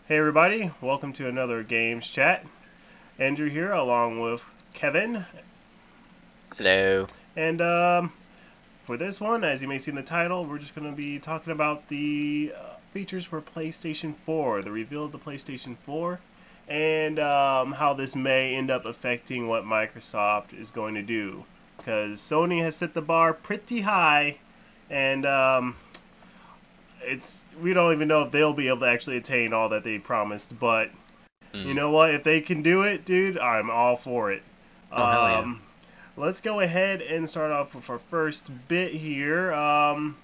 Hey everybody, welcome to another Games Chat. Andrew here along with Kevin. Hello. And for this one, as you may see in the title, we're just going to be talking about the features for PlayStation 4, the reveal of the PlayStation 4, and how this may end up affecting what Microsoft is going to do. Because Sony has set the bar pretty high, and we don't even know if they'll be able to actually attain all that they promised. But you know what? If they can do it, dude, I'm all for it. Oh, hell yeah. Let's go ahead and start off with our first bit here. I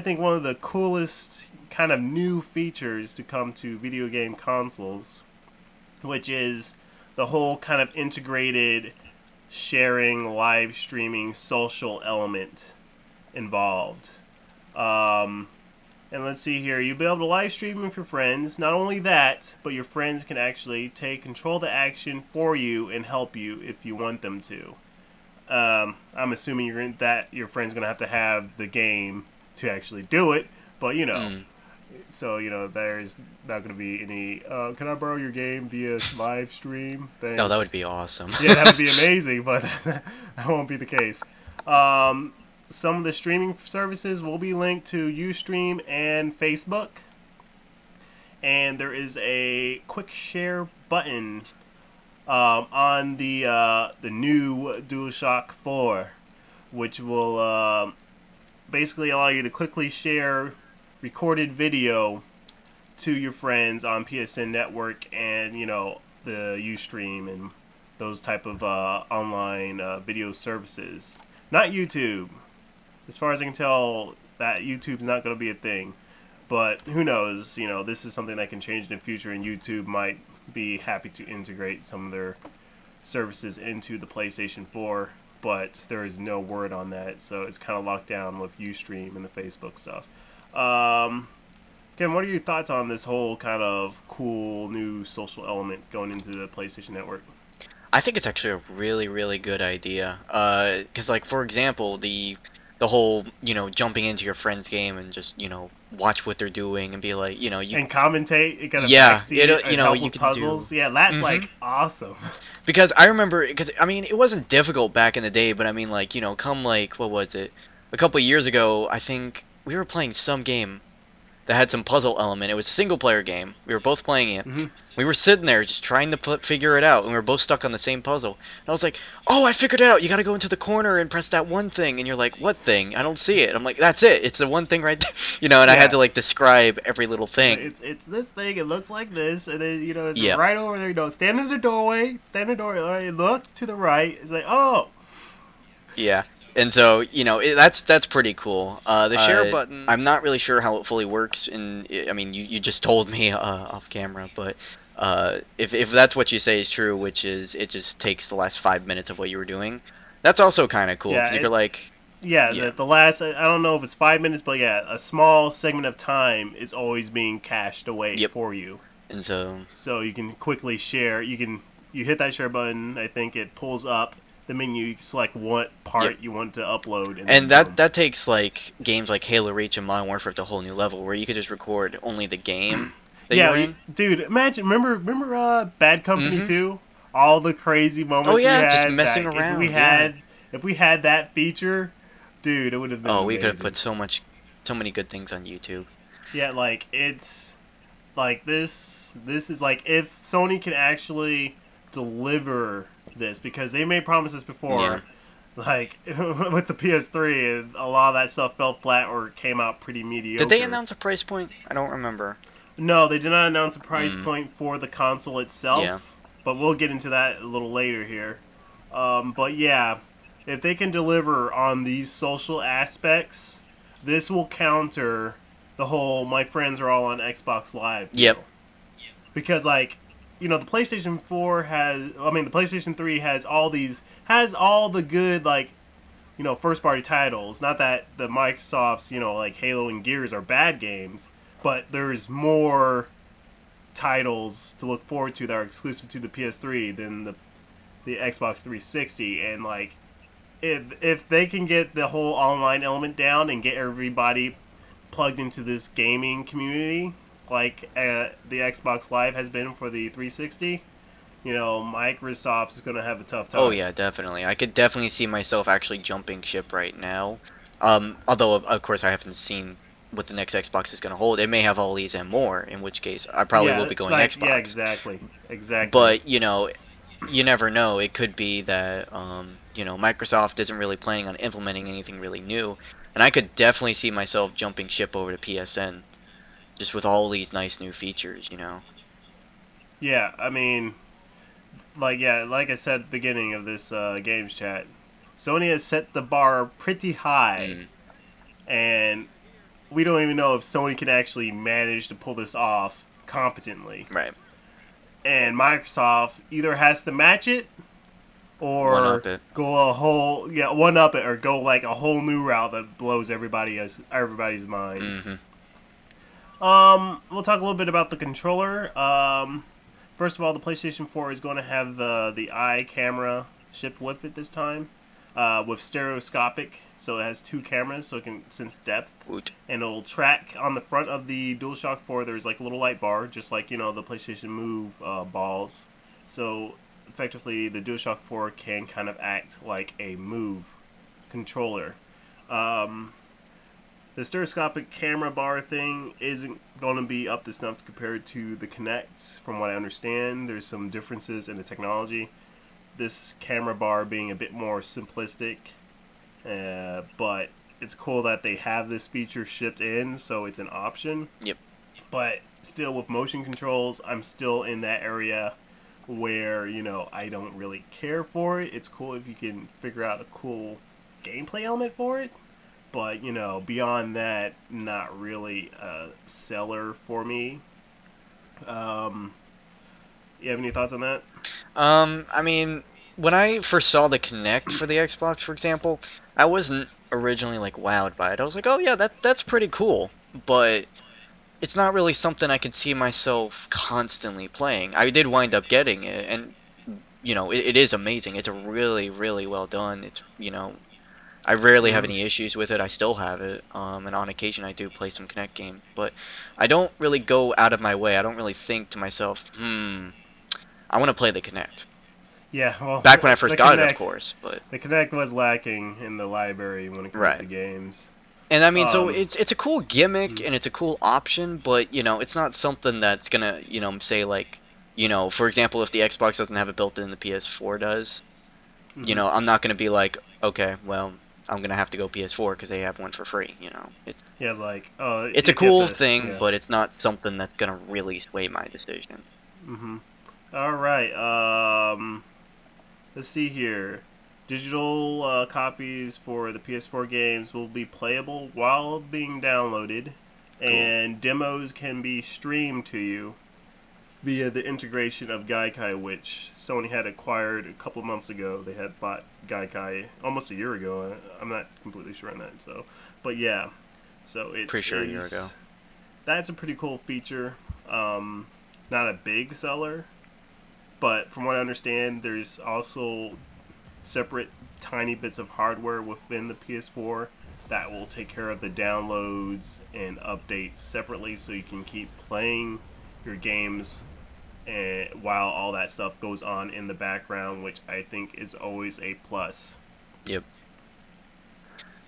think one of the coolest kind of new features to come to video game consoles, which is the whole kind of integrated sharing, live streaming, social element involved. And let's see here, you'll be able to live stream with your friends. Not only that, but your friends can actually take control of the action for you and help you if you want them to. I'm assuming your friend's gonna have to have the game to actually do it, but so there's not gonna be any. Can I borrow your game via live stream? Thanks. Oh, that would be awesome. Yeah, that would be amazing, but that won't be the case. Some of the streaming services will be linked to Ustream and Facebook. And there is a quick share button on the new DualShock 4, which will basically allow you to quickly share recorded video to your friends on PSN Network and, the Ustream and those type of online video services. Not YouTube. As far as I can tell, that YouTube's not going to be a thing. But who knows, this is something that can change in the future, and YouTube might be happy to integrate some of their services into the PlayStation 4, but there is no word on that, so it's kind of locked down with Ustream and the Facebook stuff. Ken, what are your thoughts on this whole kind of cool new social element going into the PlayStation Network? I think it's actually a really, really good idea. Because, like, for example, the whole, jumping into your friend's game and just, watch what they're doing and be like, you and commentate, it kind of yeah, help you with can puzzles. do. Yeah, that's like awesome. Because I remember, it wasn't difficult back in the day, but come like, what was it? A couple of years ago, I think we were playing some game that had some puzzle element. It was a single player game. We were both playing it. We were sitting there just trying to figure it out, and we were both stuck on the same puzzle. And I was like, "Oh, I figured it out. You got to go into the corner and press that one thing." And you're like, "What thing? I don't see it." I'm like, "That's it. It's the one thing right there." And I had to like describe every little thing. It's this thing. It looks like this, and then it's Yeah. right over there. Stand in the doorway. Stand in the doorway. Look to the right. It's like, oh. Yeah. And so, that's pretty cool. The share button, I'm not really sure how it fully works. You just told me off camera, but if that's what you say is true, which is it just takes the last 5 minutes of what you were doing, that's also kind of cool. Because you're like... Yeah, the last, I don't know if it's 5 minutes, but yeah, a small segment of time is always being cached away for you. And so you can quickly share. You hit that share button, I think it pulls up the menu, you can select what part you want to upload. And that takes like games like Halo Reach and Modern Warfare to a whole new level, where you could just record only the game that you're in. Dude, imagine, remember Bad Company 2? All the crazy moments we had. just messing around. If we had that feature, dude, it would have been amazing. We could have put so many good things on YouTube. Yeah, like, it's like this is like if Sony can actually deliver this, because they made promises before, like with the PS3, and a lot of that stuff fell flat or came out pretty mediocre. Did they announce a price point? I don't remember. No, they did not announce a price point for the console itself, but we'll get into that a little later here. But yeah, if they can deliver on these social aspects, this will counter the whole "my friends are all on Xbox Live" deal. Because the PlayStation 4 the PlayStation 3 has all the good, first-party titles. Not that the Microsoft's, like Halo and Gears are bad games, but there's more titles to look forward to that are exclusive to the PS3 than the Xbox 360. And, if they can get the whole online element down and get everybody plugged into this gaming community, like the Xbox Live has been for the 360, Microsoft is going to have a tough time. Oh yeah, definitely. I could definitely see myself actually jumping ship right now. Although of course I haven't seen what the next Xbox is going to hold. It may have all these and more, in which case I probably will Yeah, be going like yeah, Xbox. exactly. But you never know. It could be that Microsoft isn't really planning on implementing anything really new, and I could definitely see myself jumping ship over to PSN, just with all these nice new features. Yeah, I mean, like I said at the beginning of this games chat, Sony has set the bar pretty high, Mm, and we don't even know if Sony can actually manage to pull this off competently. right. And Microsoft either has to match it One or up it. go one up it, or go like a whole new route that blows everybody's minds. Hmm. We'll talk a little bit about the controller. First of all, the PlayStation 4 is going to have the eye camera shipped with it this time, with stereoscopic, so it has two cameras, so it can sense depth, Woot. and it'll track on the front of the DualShock 4. There's like a little light bar, just like the PlayStation Move balls. So effectively, the DualShock 4 can kind of act like a Move controller. The stereoscopic camera bar thing isn't going to be up to snuff compared to the Kinect. From what I understand, there's some differences in the technology. This camera bar being a bit more simplistic, but it's cool that they have this feature shipped in, so it's an option. Yep. But still, with motion controls, I'm still in that area where, I don't really care for it. It's cool if you can figure out a cool gameplay element for it. But, beyond that, not really a seller for me. You have any thoughts on that? I mean, when I first saw the Kinect for the Xbox, for example, I wasn't originally like wowed by it. I was like, oh yeah, that's pretty cool, but it's not really something I could see myself constantly playing. I did wind up getting it, and it is amazing. It's a really, really well done. It's. I rarely have Mm-hmm. any issues with it. I still have it, and on occasion I do play some Kinect games. But I don't really go out of my way. I don't really think to myself, I want to play the Kinect. Yeah, well, Back when I the first got it, of Kinect, course. But the Kinect was lacking in the library when it comes right. to games. And I mean, so Um, it's a cool gimmick mhm, and it's a cool option, but it's not something that's gonna say like for example, if the Xbox doesn't have it built in, the PS4 does. mhm. I'm not gonna be like, okay, well, I'm gonna have to go PS4 because they have one for free. Yeah, like, oh, It's a if you have cool to, thing, yeah. but it's not something that's gonna really sway my decision. Mm-hmm. All right. Let's see here. Digital copies for the PS4 games will be playable while being downloaded, Cool. and demos can be streamed to you via the integration of Gaikai, which Sony had acquired a couple of months ago. They had bought Gaikai almost a year ago. I'm not completely sure on that. But yeah, so it Pretty sure a is. year ago. That's a pretty cool feature. Not a big seller, but from what I understand, there's also separate tiny bits of hardware within the PS4 that will take care of the downloads and updates separately, so you can keep playing your games while all that stuff goes on in the background, which I think is always a plus. Yep.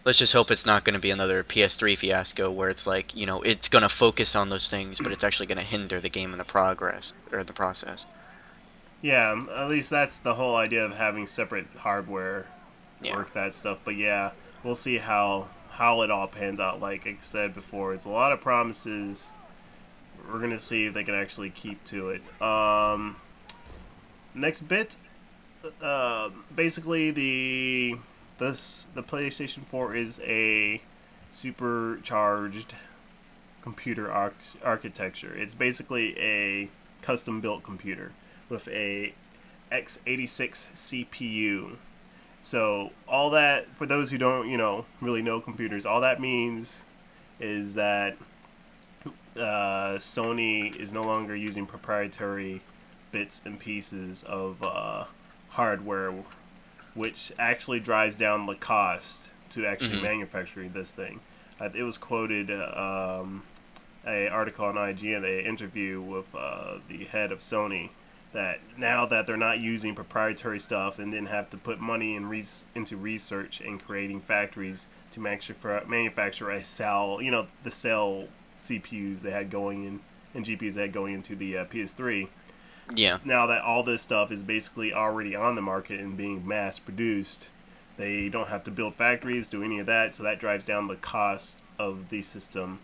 Let's just hope it's not going to be another PS3 fiasco where it's like, it's going to focus on those things, but it's actually going to hinder the game in the progress or the process. Yeah, at least that's the whole idea of having separate hardware Yeah. work that stuff. But yeah, we'll see how it all pans out. Like I said before, it's a lot of promises. We're gonna see if they can actually keep to it. Next bit, basically the PlayStation 4 is a supercharged computer architecture. It's basically a custom built computer with a x86 CPU. So all that, for those who don't really know computers, all that means is that Sony is no longer using proprietary bits and pieces of hardware, which actually drives down the cost to actually Mhm. manufacturing this thing. It was quoted, a article on IGN, an interview with the head of Sony, that now that they're not using proprietary stuff and didn't have to put money into research and creating factories to manufacture a cell, the cell CPUs they had going in and GPUs they had going into the PS3. Yeah. Now that all this stuff is basically already on the market and being mass produced, they don't have to build factories, do any of that, so that drives down the cost of the system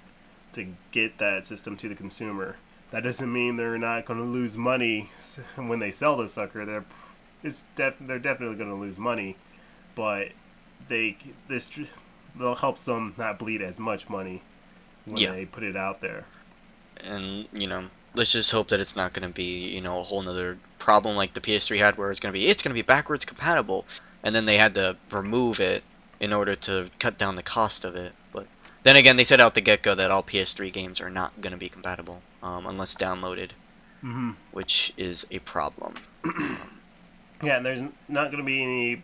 to get that system to the consumer. That doesn't mean they're not going to lose money when they sell the sucker. They're definitely going to lose money, but they'll help them not bleed as much money when they put it out there. And let's just hope that it's not going to be a whole nother problem like the PS3 had, where it's going to be backwards compatible, and then they had to remove it in order to cut down the cost of it. But then again, they said out the get-go that all PS3 games are not going to be compatible unless downloaded, which is a problem. Yeah, and there's not going to be any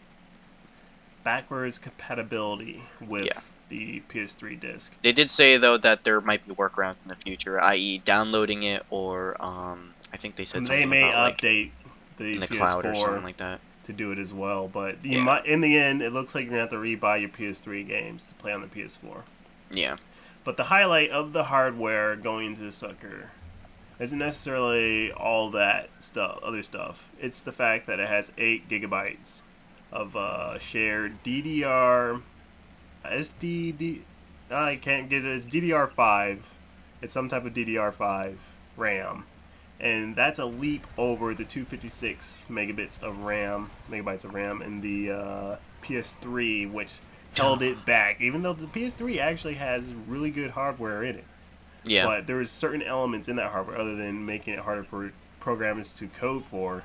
backwards compatibility with the PS3 disc. They did say, though, that there might be workarounds in the future, i.e. downloading it, or I think they said something they may about update the in the PS4 cloud or something like that to do it as well. But in the end, it looks like you're going to have to rebuy your PS3 games to play on the PS4. Yeah. But the highlight of the hardware going into the sucker isn't necessarily all that other stuff. It's the fact that it has 8 gigabytes of shared DDR SDD. I can't get it. It's DDR5. It's some type of DDR5 RAM, and that's a leap over the 256 megabytes of RAM in the PS3, which held it back. Even though the PS3 actually has really good hardware in it. Yeah. But there's certain elements in that hardware, other than making it harder for programmers to code for.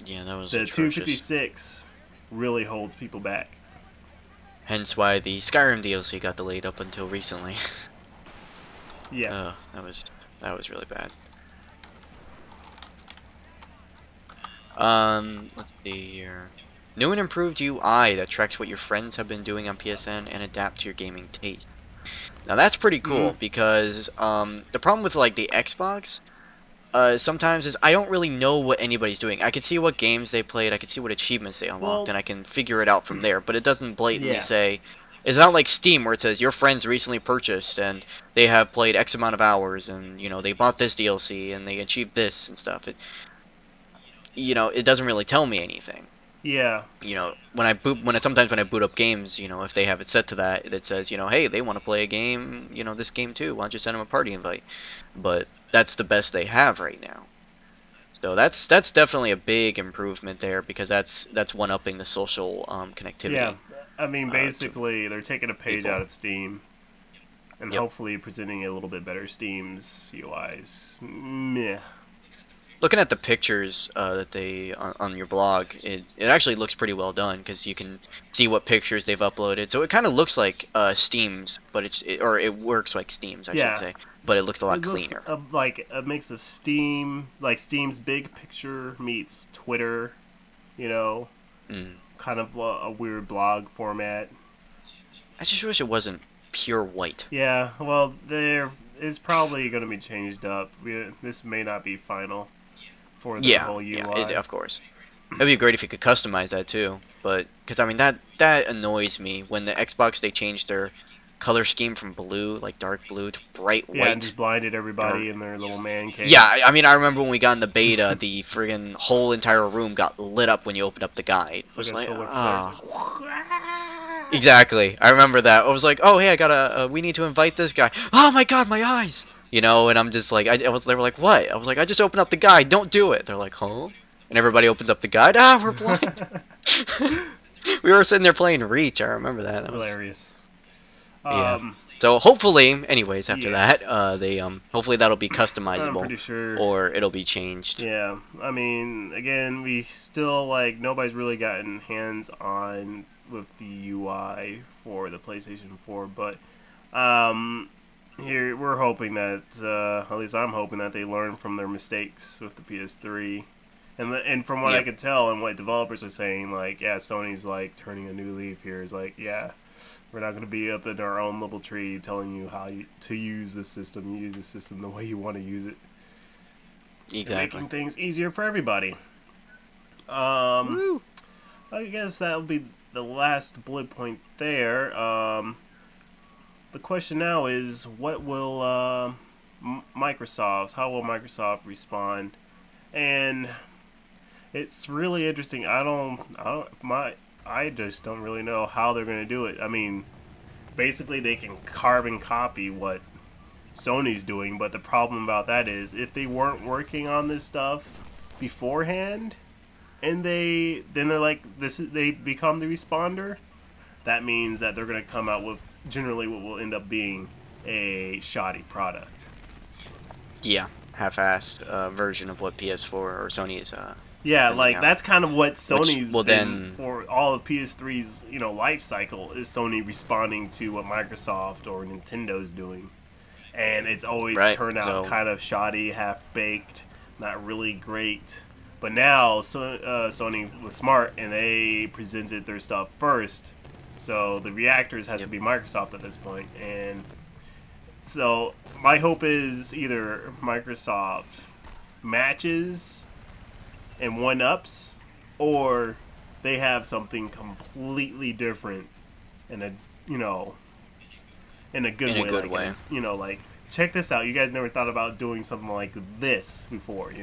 Yeah, that was the atrocious. 256 really holds people back. Hence why the Skyrim DLC got delayed up until recently. Yeah. That was really bad. Let's see here. New and improved UI that tracks what your friends have been doing on PSN and adapt to your gaming taste. Now that's pretty cool because the problem with like the Xbox sometimes is I don't really know what anybody's doing. I can see what games they played, I can see what achievements they unlocked, and I can figure it out from there. But it doesn't blatantly say. It's not like Steam where it says your friends recently purchased and they have played X amount of hours and they bought this DLC and they achieved this and stuff. It doesn't really tell me anything. Yeah. Sometimes when I boot up games, if they have it set to that, it says, hey, they want to play a game, this game too. Why don't you send them a party invite? But that's the best they have right now. So that's definitely a big improvement there because that's one-upping the social connectivity. Yeah, I mean, basically, they're taking a page out of Steam and hopefully presenting a little bit better Steam's UIs. Meh. Looking at the pictures that they on your blog, it actually looks pretty well done because you can see what pictures they've uploaded. So it kind of looks like Steam's, but it works like Steam's, I should say, but it looks a lot cleaner. Like a mix of Steam, like Steam's big picture meets Twitter, kind of a weird blog format. I just wish it wasn't pure white. Yeah, well, there is probably going to be changed up. This may not be final. For the whole UI. Yeah, of course. It'd be great if you could customize that too, but because I mean that annoys me when the Xbox they changed their color scheme from blue, like dark blue, to bright white. Yeah, and just blinded everybody in their little man cave. Yeah, I mean I remember when we got in the beta, the friggin' whole entire room got lit up when you opened up the guide. It's like a solar flare. Exactly, I remember that. I was like, oh hey, we need to invite this guy. Oh my god, my eyes. And I'm just like, they were like, what? I was like, I just opened up the guide, don't do it. They're like, huh? And everybody opens up the guide, we're blind. We were sitting there playing Reach, I remember that. That was hilarious. So hopefully, anyways, after that, they hopefully that'll be customizable. I'm pretty sure. Or it'll be changed. Yeah, I mean, again, we still, nobody's really gotten hands-on with the UI for the PlayStation 4, but, here, we're hoping that, at least I'm hoping that they learn from their mistakes with the PS3. And from what I could tell and what developers are saying, Sony's, turning a new leaf here. Is We're not going to be up in our own little tree telling you how to use the system. You use the system the way you want to use it. Exactly. Making things easier for everybody. I Woo. guess that'll be the last bullet point there. The question now is, what will Microsoft? How will Microsoft respond? And it's really interesting. I just don't really know how they're going to do it. I mean, basically they can carbon copy what Sony's doing, but the problem about that is if they weren't working on this stuff beforehand, and they're like they become the responder, that means that they're going to come out with generally what will end up being a shoddy product. Yeah, half-assed version of what PS4 or Sony's. Yeah, like out. that's kind of what Sony's will been then for all of PS3's life cycle, is Sony responding to what Microsoft or Nintendo's doing, and it's always turned out kind of shoddy, half baked, not really great. But now Sony was smart and they presented their stuff first, so the reactors have to be Microsoft at this point, and so my hope is either Microsoft matches and one-ups, or they have something completely different in a good way. Like, check this out. You guys never thought about doing something like this before,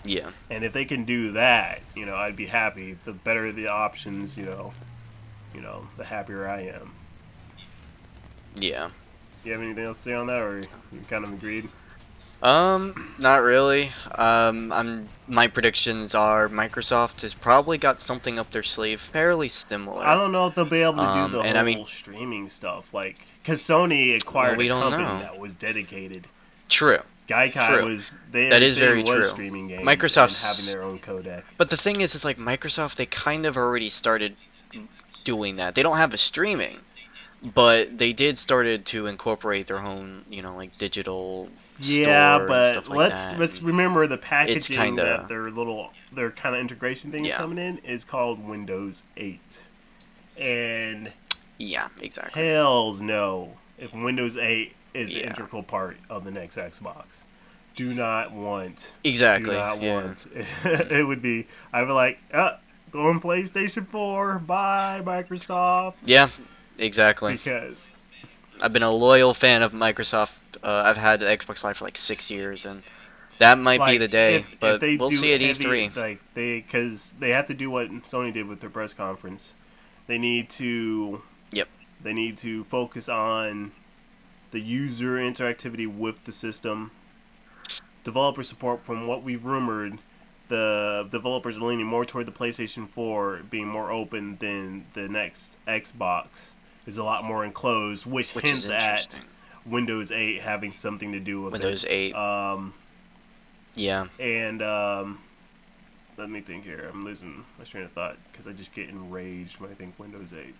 Yeah. And if they can do that, I'd be happy. The better the options, the happier I am. Yeah. You have anything else to say on that, or you kind of agreed? Not really. My predictions are Microsoft has probably got something up their sleeve fairly similar. I don't know if they'll be able to do the whole streaming stuff, like, because Sony acquired a company that was dedicated. True. Gaikai was that is very true. Streaming games Microsoft's and having their own codec. But the thing is, like Microsoft, they kind of already started doing that. They don't have a streaming, but they did started to incorporate their own, like digital. Yeah, store but and stuff like let's remember the packaging that their kind of integration things coming in is called Windows 8, and yeah, exactly. Hells no, if Windows 8 is an integral part of the next Xbox, do not want it would be, I'd be like, go on PlayStation 4, bye Microsoft. Yeah, exactly. Because I've been a loyal fan of Microsoft. I've had the Xbox Live for like 6 years, and that might be the day. But we'll see at E3. Because they have to do what Sony did with their press conference. They need to. Yep. They need to focus on the user interactivity with the system. Developer support. From what we've rumored, the developers are leaning more toward the PlayStation 4 being more open than the next Xbox. Is a lot more enclosed, which hints at Windows 8 having something to do with Windows 8. Yeah. And let me think here. I'm losing my train of thought because I just get enraged when I think Windows 8.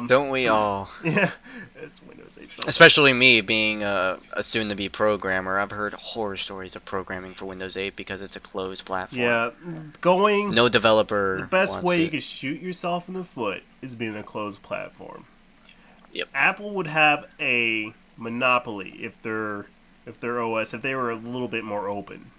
Don't we all? Yeah, it's Windows 8. Especially me, being a soon-to-be programmer. I've heard horror stories of programming for Windows 8 because it's a closed platform. Yeah, no developer. The best way you can shoot yourself in the foot is being a closed platform. Yep. Apple would have a monopoly if their OS, if they were a little bit more open.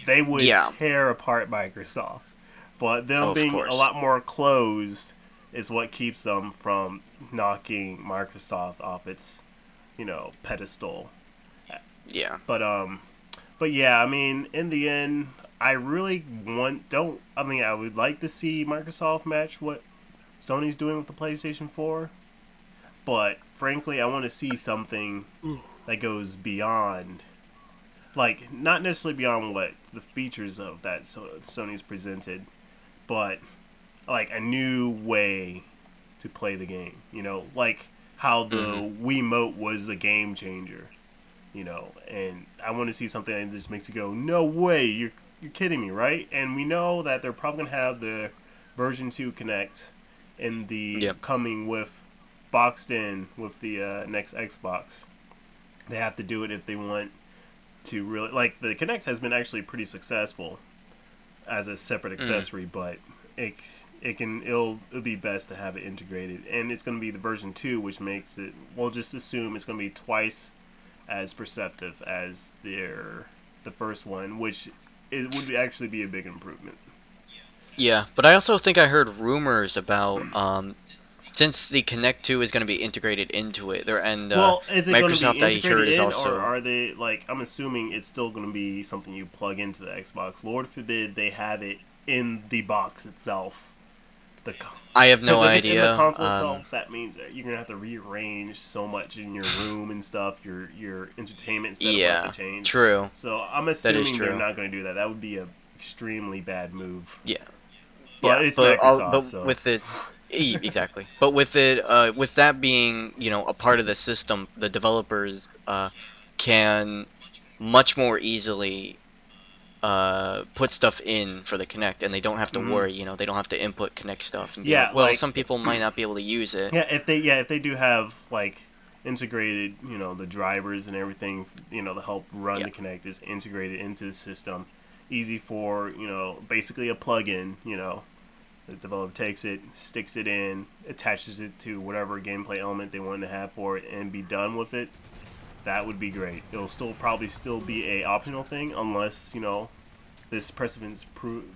They would tear apart Microsoft. But them being a lot more closed is what keeps them from knocking Microsoft off its, pedestal. Yeah. But yeah, I mean, in the end, I really I would like to see Microsoft match what Sony's doing with the PlayStation 4. But frankly, I want to see something that goes beyond, like, not necessarily beyond what the features of that Sony's presented, but like a new way to play the game, like how the Wiimote was a game changer, and I want to see something that just makes you go, no way, you're kidding me, right? And we know that they're probably going to have the version 2 Kinect in the coming with boxed in with the next Xbox. They have to do it if they want to really, like, the Kinect has been actually pretty successful as a separate accessory, but it'll be best to have it integrated, and it's going to be the version 2, which makes it, we'll just assume it's going to be twice as perceptive as the first one, which it would actually be a big improvement. Yeah, but I also think I heard rumors about since the Kinect 2 is going to be integrated into it, there and Well, is it going to Microsoft be I integrated heard is in, also or are they, like, I'm assuming it's still going to be something you plug into the Xbox. Lord forbid they have it in the box itself. I have no Because if it's in idea. the console itself, that means that you're gonna have to rearrange so much in your room and stuff. Your entertainment setup will have to change. True. So I'm assuming they're not going to do that. That would be a extremely bad move. Yeah. But it's Microsoft. But so. with it, exactly. But with it, with that being, a part of the system, the developers can much more easily put stuff in for the Kinect, and they don't have to worry. They don't have to input Kinect stuff. And be like, well, some people might not be able to use it. Yeah, if they do have like integrated, the drivers and everything, to help run the Kinect is integrated into the system. Easy for basically a plug-in. The developer takes it, sticks it in, attaches it to whatever gameplay element they want to have for it, and be done with it. That would be great. It'll probably still be a optional thing unless this precedent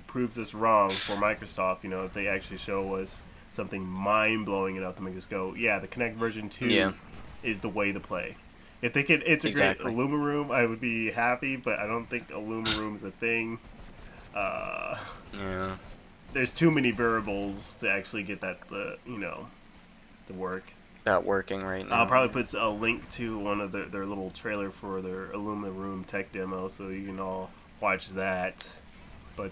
proves us wrong for Microsoft. If they actually show us something mind-blowing enough to make us go, yeah, the Kinect version 2 is the way to play. If they could integrate Illumaroom, I would be happy, but I don't think Illumaroom is a thing. There's too many variables to actually get that to work. Not working right now. I'll probably put a link to one of their little trailer for their Illumaroom tech demo, so you can all watch that. But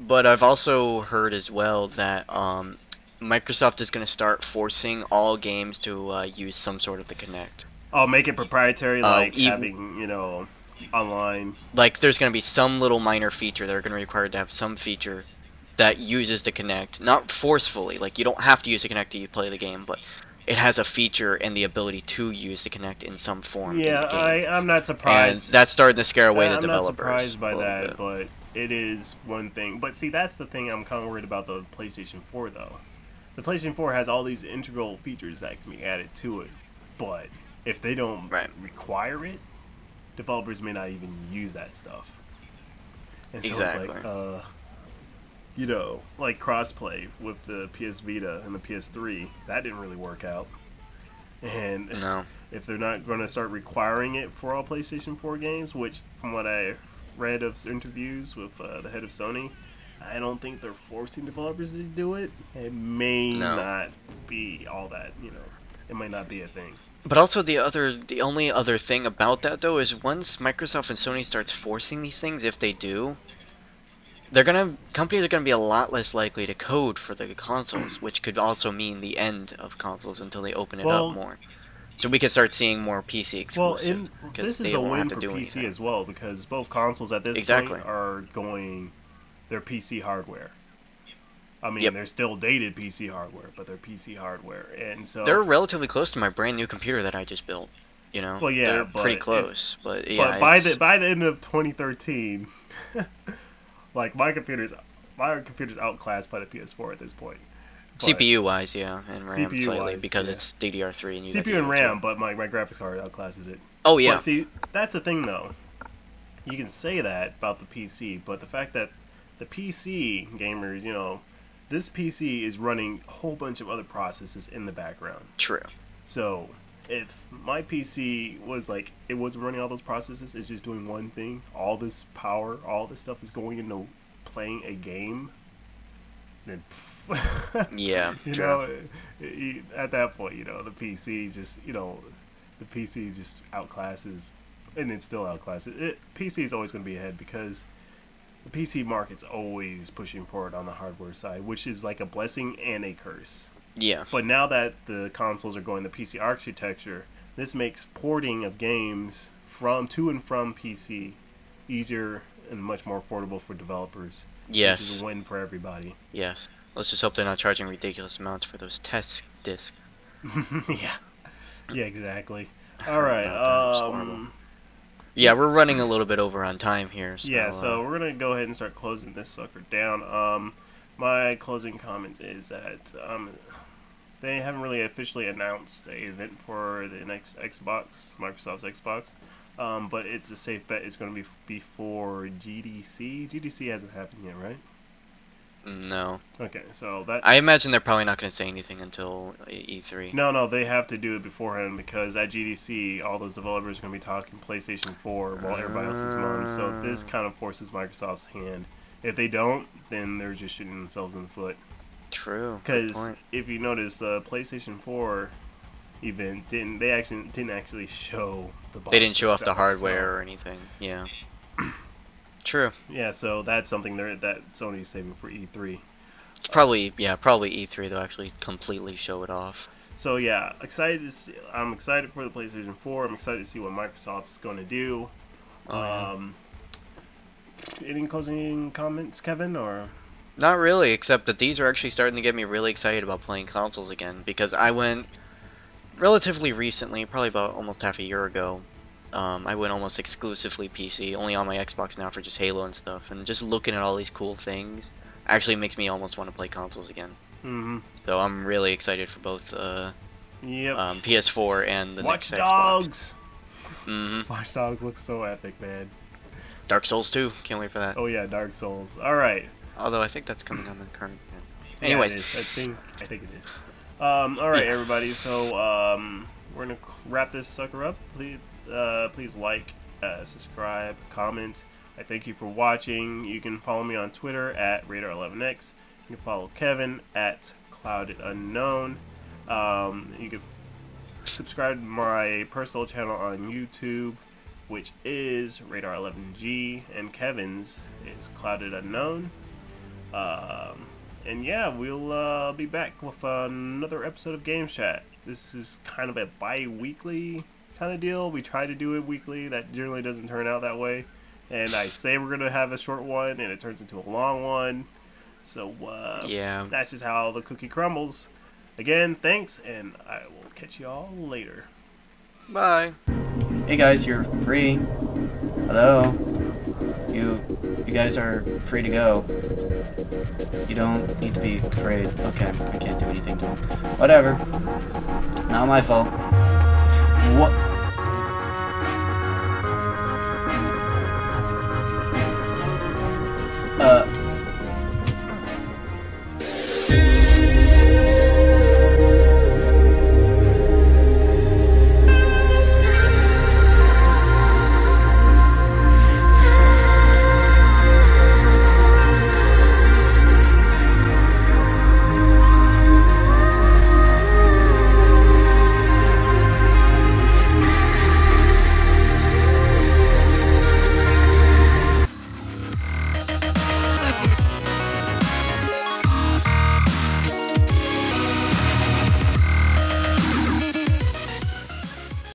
but I've also heard as well that Microsoft is going to start forcing all games to use some sort of the Kinect. Oh, make it proprietary, like having online. Like there's going to be some little minor feature they're going to require to have some feature that uses the Kinect, not forcefully. Like you don't have to use the Kinect to play the game, but it has a feature and the ability to use the Kinect in some form. Yeah, in the game. I'm not surprised. And that's starting to scare away the developers. I'm not surprised by that, but it is one thing. But see, that's the thing I'm kind of worried about the PlayStation 4, though. The PlayStation 4 has all these integral features that can be added to it, but if they don't require it, developers may not even use that stuff. And so it's like, like crossplay with the PS Vita and the PS3, that didn't really work out. And if they're not going to start requiring it for all PlayStation 4 games, which from what I read of interviews with the head of Sony, I don't think they're forcing developers to do it. It may not be all that, it might not be a thing. But also the only other thing about that though is once Microsoft and Sony starts forcing these things, if they do, companies are gonna be a lot less likely to code for the consoles, which could also mean the end of consoles until they open it up more. So we can start seeing more PC exclusives. This is a win for PC as well, because both consoles at this point are going their PC hardware. I mean, they're still dated PC hardware, but they're PC hardware, and so they're relatively close to my brand new computer that I just built. Well, yeah, they're pretty close, but yeah. But by the end of 2013. Like my computer's outclassed by the PS4 at this point. CPU wise, yeah, and RAM CPU slightly wise, because it's DDR3 and you CPU and RAM, but my graphics card outclasses it. Oh yeah. But see, that's the thing though. You can say that about the PC, but the fact that the PC gamers, this PC is running a whole bunch of other processes in the background. True. So if my PC was like, it wasn't running all those processes, it's just doing one thing, all this power, all this stuff is going into playing a game, then yeah, at that point, the PC just, the PC just outclasses, and it still outclasses. PC is always going to be ahead because the PC market's always pushing forward on the hardware side, which is like a blessing and a curse. Yeah. But now that the consoles are going the PC architecture, this makes porting of games to and from PC easier and much more affordable for developers. Yes. Which is a win for everybody. Yes. Let's just hope they're not charging ridiculous amounts for those test discs. Yeah. Yeah, exactly. All right. Yeah, we're running a little bit over on time here. So, yeah, so we're going to go ahead and start closing this sucker down. My closing comment is that they haven't really officially announced an event for the next Xbox, Microsoft's Xbox, but it's a safe bet it's going to be before GDC. GDC hasn't happened yet, right? No. Okay, so that I imagine they're probably not going to say anything until E3. No, they have to do it beforehand because at GDC, all those developers are going to be talking PlayStation 4 while everybody else is mum. So this kind of forces Microsoft's hand. If they don't, then they're just shooting themselves in the foot. True. Because if you notice, the PlayStation 4 event didn't actually show the box. They didn't show off the itself, hardware or anything. Yeah. True. Yeah, so that's something that Sony's saving for E3. Probably E3 they'll actually completely show it off. So yeah, I'm excited for the PlayStation 4. I'm excited to see what Microsoft is going to do. Any closing comments, Kevin, or? Not really, except that these are actually starting to get me really excited about playing consoles again, because I went relatively recently, probably about almost half a year ago. I went almost exclusively PC, only on my Xbox now for just Halo and stuff, and just looking at all these cool things actually makes me almost want to play consoles again. Mm-hmm. So I'm really excited for both Yep. PS4 and the Watch next Dogs. Xbox. Mm-hmm. Watch Dogs looks so epic, man. Dark Souls 2, can't wait for that. Oh yeah, Dark Souls. All right. Although I think that's coming on the current. Yeah, Anyways, it is. I think it is. All right, everybody. So we're gonna wrap this sucker up. Please like, subscribe, comment. I thank you for watching. You can follow me on Twitter at Radar11X. You can follow Kevin at CloudedUnknown. You can subscribe to my personal channel on YouTube, which is Radar11G, and Kevin's is Clouded Unknown. And yeah, we'll be back with another episode of Game Chat. This is kind of a bi-weekly kind of deal. We try to do it weekly. That generally doesn't turn out that way. And I say we're going to have a short one, and it turns into a long one. So yeah, that's just how the cookie crumbles. Again, thanks, and I will catch you all later. Bye. Hey guys, you're free. Hello. You guys are free to go. You don't need to be afraid. Okay, I can't do anything to him. Whatever. Not my fault. What?